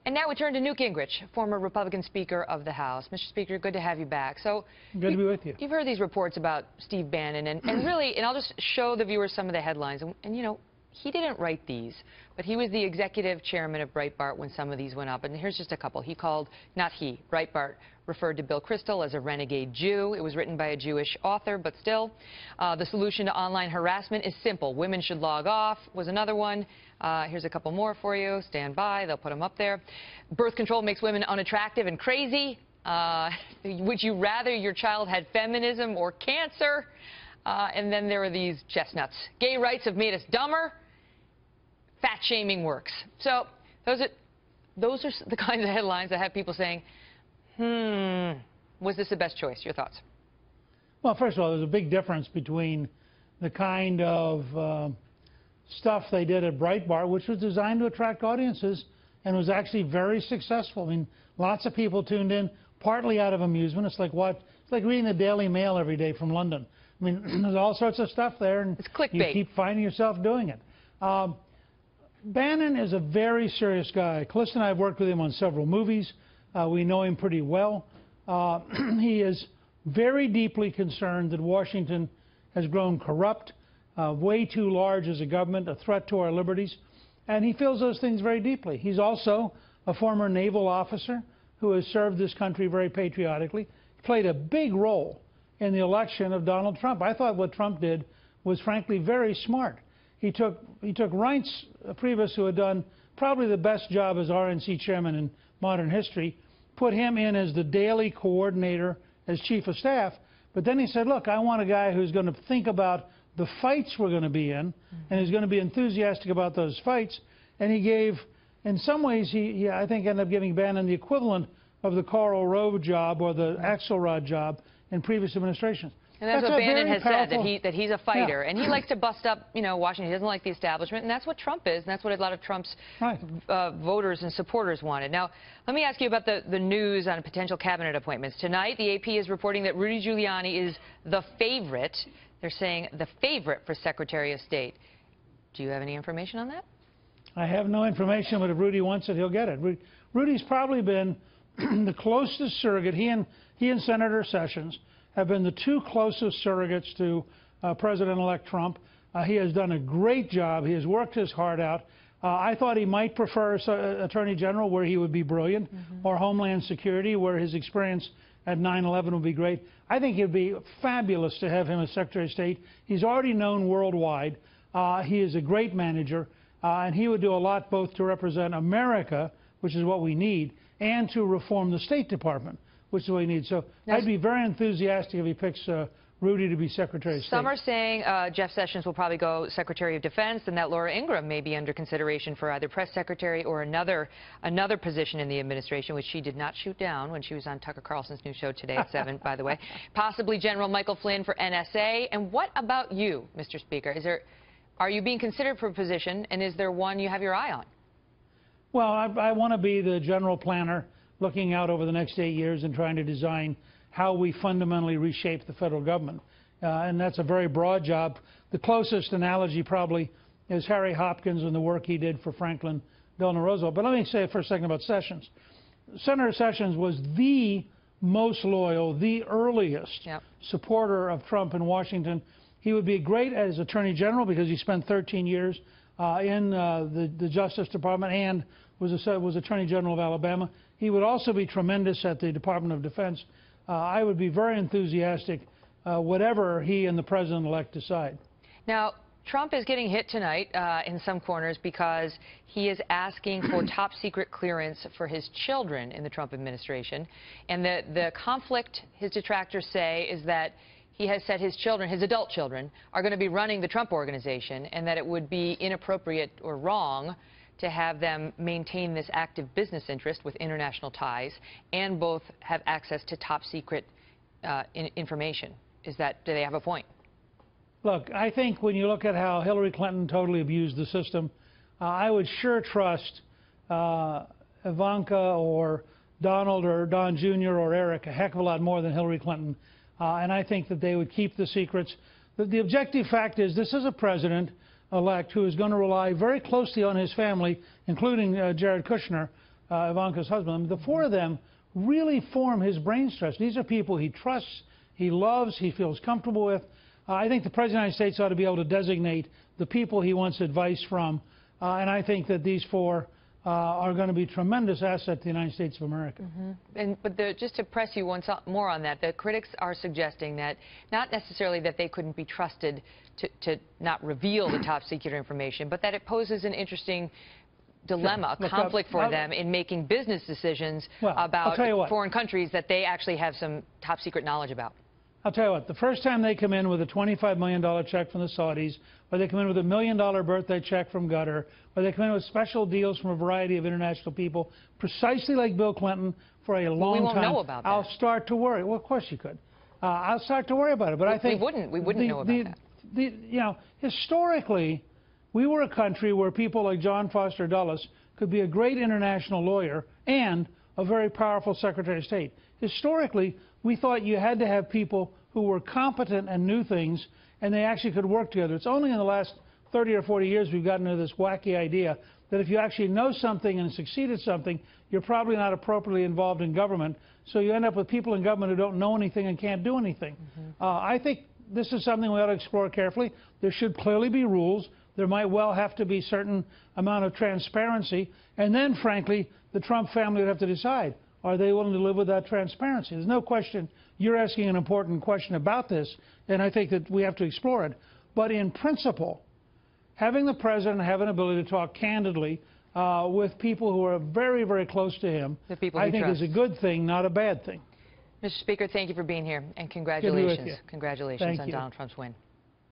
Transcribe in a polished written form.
And now we turn to Newt Gingrich, former Republican Speaker of the House. Mr. Speaker, good to have you back. So, good to be with you. You've heard these reports about Steve Bannon, and really, and I'll just show the viewers some of the headlines. And you know, he didn't write these, but he was the executive chairman of Breitbart when some of these went up. And here's just a couple. He called, not he, Breitbart referred to Bill Kristol as a renegade Jew. It was written by a Jewish author, but still. The solution to online harassment is simple. Women should log off was another one. Here's a couple more for you. Stand by. They'll put them up there. Birth control makes women unattractive and crazy. Would you rather your child had feminism or cancer? And then there are these chestnuts. Gay rights have made us dumber. Fat shaming works. So those are the kinds of headlines that have people saying, was this the best choice? Your thoughts? Well, first of all, there's a big difference between the kind of stuff they did at Breitbart, which was designed to attract audiences and was actually very successful. I mean, lots of people tuned in, partly out of amusement. It's like reading the Daily Mail every day from London. I mean, there's all sorts of stuff there, and it's clickbait. You keep finding yourself doing it. Bannon is a very serious guy. Calista and I have worked with him on several movies. We know him pretty well. He is very deeply concerned that Washington has grown corrupt, way too large as a government, a threat to our liberties, and he feels those things very deeply. He's also a former naval officer who has served this country very patriotically. He played a big role in the election of Donald Trump. I thought what Trump did was, frankly, very smart. He took Reince Priebus, who had done probably the best job as RNC chairman in modern history, put him in as the daily coordinator, as chief of staff. But then he said, look, I want a guy who's going to think about the fights we're going to be in and is going to be enthusiastic about those fights. And he gave, in some ways, he I think, ended up giving Bannon the equivalent of the Karl Rove job or the Axelrod job in previous administrations. And that's what Bannon has said, that he's a fighter. Yeah. And he likes to bust up, you know, Washington. He doesn't like the establishment, and that's what Trump is, and that's what a lot of Trump's voters and supporters wanted. Now, let me ask you about the news on potential cabinet appointments. Tonight, the AP is reporting that Rudy Giuliani is the favorite. They're saying the favorite for Secretary of State. Do you have any information on that? I have no information, but if Rudy wants it, he'll get it. Rudy's probably been the closest surrogate. He and Senator Sessions have been the two closest surrogates to President-elect Trump. He has done a great job. He has worked his heart out. I thought he might prefer Attorney General, where he would be brilliant, or Homeland Security, where his experience at 9/11 would be great. I think it would be fabulous to have him as Secretary of State. He's already known worldwide. He is a great manager, and he would do a lot both to represent America, which is what we need, and to reform the State Department, which is what we need. So I'd be very enthusiastic if he picks Rudy to be Secretary of State. Some are saying Jeff Sessions will probably go Secretary of Defense, and that Laura Ingraham may be under consideration for either press secretary or another position in the administration, which she did not shoot down when she was on Tucker Carlson's new show today at 7, by the way. Possibly General Michael Flynn for NSA. And what about you, Mr. Speaker? Are you being considered for a position, and is there one you have your eye on? Well, I want to be the general planner, looking out over the next 8 years and trying to design how we fundamentally reshape the federal government. And that's a very broad job. The closest analogy probably is Harry Hopkins and the work he did for Franklin Delano Roosevelt. But let me say for a second about Sessions. Senator Sessions was the most loyal, the earliest supporter of Trump in Washington. He would be great as Attorney General because he spent 13 years in the Justice Department and was Attorney General of Alabama. He would also be tremendous at the Department of Defense. I would be very enthusiastic, whatever he and the President-elect decide. Now, Trump is getting hit tonight in some corners because he is asking for top-secret clearance for his children in the Trump administration. And the conflict, his detractors say, is that he has said his children, his adult children, are going to be running the Trump organization, and that it would be inappropriate or wrong to have them maintain this active business interest with international ties and both have access to top secret information. Do they have a point? Look, I think when you look at how Hillary Clinton totally abused the system, I would sure trust Ivanka or Donald or Don Jr. or Eric a heck of a lot more than Hillary Clinton. And I think that they would keep the secrets. The objective fact is this is a president-elect who is going to rely very closely on his family, including Jared Kushner, Ivanka's husband. I mean, the four of them really form his brain trust. These are people he trusts, he loves, he feels comfortable with. I think the President of the United States ought to be able to designate the people he wants advice from, and I think that these four are going to be a tremendous asset to the United States of America. But just to press you once more on that, the critics are suggesting that not necessarily that they couldn't be trusted to not reveal the top secret information, but that it poses an interesting dilemma, a conflict for them in making business decisions about foreign countries that they actually have some top secret knowledge about. I'll tell you what, the first time they come in with a $25 million check from the Saudis, or they come in with a $1 million birthday check from Qatar, or they come in with special deals from a variety of international people, precisely like Bill Clinton for a long time. We won't know about that. I'll start to worry. Well, of course you could. I'll start to worry about it. But I think we wouldn't know about that. You know, historically, we were a country where people like John Foster Dulles could be a great international lawyer and a very powerful Secretary of State. Historically, we thought you had to have people who were competent and knew things, and they actually could work together. It's only in the last 30 or 40 years we've gotten into this wacky idea that if you actually know something and succeed at something, you're probably not appropriately involved in government. So you end up with people in government who don't know anything and can't do anything. I think this is something we ought to explore carefully. There should clearly be rules. There might well have to be a certain amount of transparency. And then, frankly, the Trump family would have to decide, are they willing to live with that transparency? There's no question you're asking an important question about this, and I think that we have to explore it. But in principle, having the president have an ability to talk candidly with people who are very, very close to him, I think is a good thing, not a bad thing. Mr. Speaker, thank you for being here, and congratulations. Congratulations on Donald Trump's win.